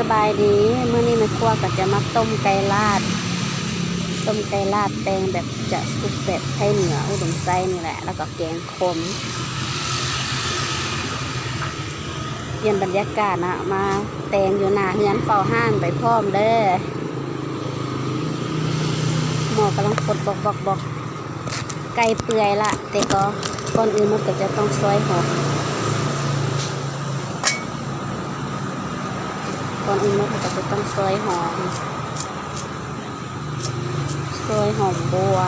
สบายดีเมื่อนี้แม่ครัวก็จะมาต้มไก่ลาดแตงแบบจะสุกแบบไทยเหนืออุดมไส้นี่แหละแล้วก็แกงขมเปลี่ยนบรรยากาศนะมาแตงอยู่หน้าเฮือนเฝ้าห้านไปพร้อมเด้อหม้อกำลังฟดบอกไก่เปื่อยละแต่ก็ก่อนอื่นมันก็จะต้องซอยหอมก่อนอื่นมันก็จะต้องซอยหอมบัว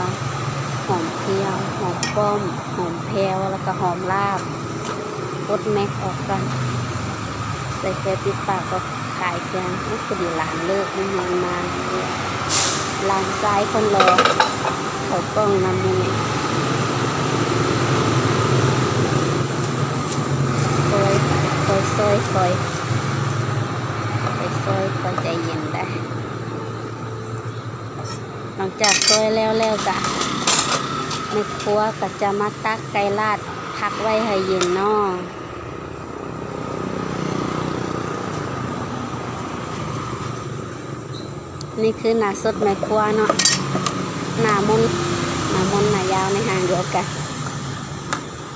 หอมเพียวหอมป้อมหอมแพรวแล้วก็หอมลาบกดแม็กออกกันใส่แค่ปิดปากก็ขายแกงก็คือดีหลานเลิกมันมาหลานซ้ายคนรอเขากล้องนำมือซอยคอยใจเย็นได้หลังจากซอยแล้วกะแม่ครัวก็จะมาตักไก่ลาดพักไว้ให้เย็นเนาะนี่คือหน้าสดแม่ครัวเนาะหน้ามนหน้ายาวในห่างเดียวกัน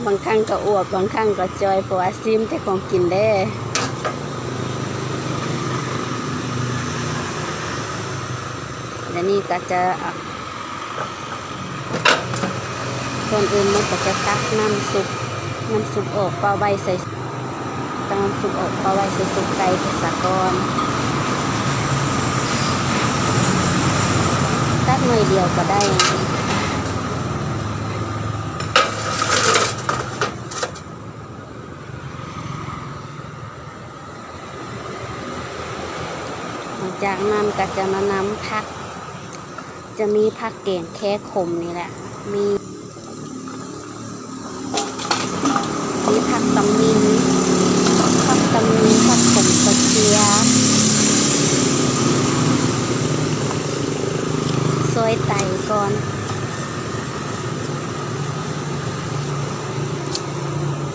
บางครั้งก็อวบบางครั้งก็จอยเพราะว่าซิมแต่ของกินได้และนี่ก็จะคนอื่นมันก็จะตักน้ำซุปออกเปล่าใบใส่น้ำซุปออกเปล่าใบใส่ซุปไก่สะก้อนตักหน่อยเดียวก็ได้จากนั้นก็จะมานำผักจะมีผักแกงแค่ขมนี่แหละมีผักตำมินผักขมกระเทียมซอยไต่ก่อน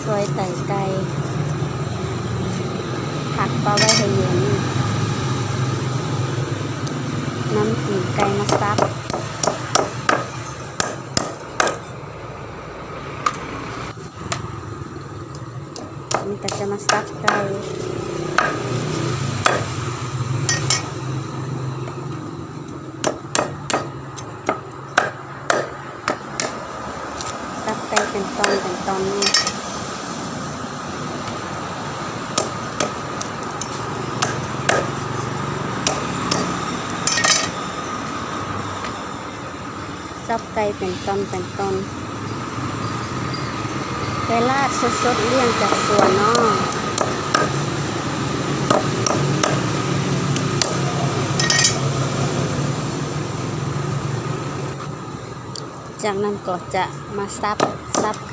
ซอยไต่ไก่ผักปลาไว้ให้เย็นน้ำตีนไก่มาซับมันก็จะมาซับไก่ซับไก่เป็นตอนนี่ซับไก่เป็นตอนไก่ลาดสดๆเลี้ยงจากสวนเนาะจากนั้นก็จะมาซับ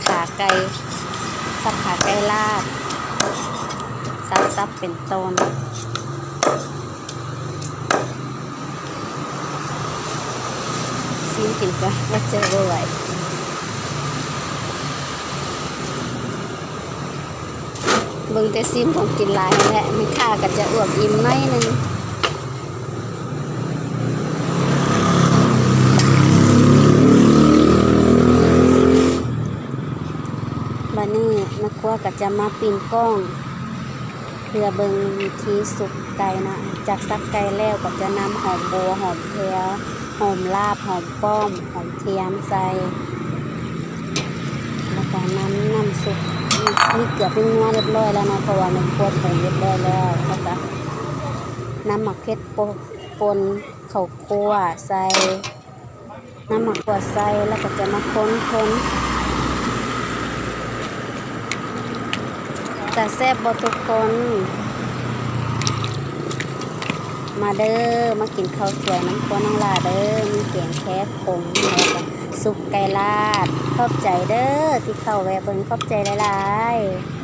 ขาไก่ลาดซับเป็นตอนซิมกินกันว่าจะบ่ไหวเบิ่งแต่ซิมของกินหลายแหละมีค่าก็จะอวบอิ่มหน่อยนึงบัดนี้แม่ครัวก็จะมาปีนกล้องเพื่อเบิ่งวิธีสุกไก่นะจากซักไก่แล้วก็จะนำหอมบัวหอมแพรวหอมลาบหอมป้อมหอมเทียมใส่แล้วก็น้ำซุปนี่เกือบเป็นนัวเรียบร้อยแล้วเนาะเพราะว่ามันปรุงเรียบร้อยแล้วแล้วก็น้ำหมักเผ็ดปนข้าวคั่วใส่น้ำหมักคั่วใส่แล้วก็จะมาคนแต่แซ่บบ่ทุกคนมาเด้อมากินข้าวสวยน้ำข้นน้องลาเด้อมีแกงแค่ขมแล้วก็ซุปไก่ลาดขอบใจเด้อที่เข้าแวะเบิ่งขอบใจหลายๆ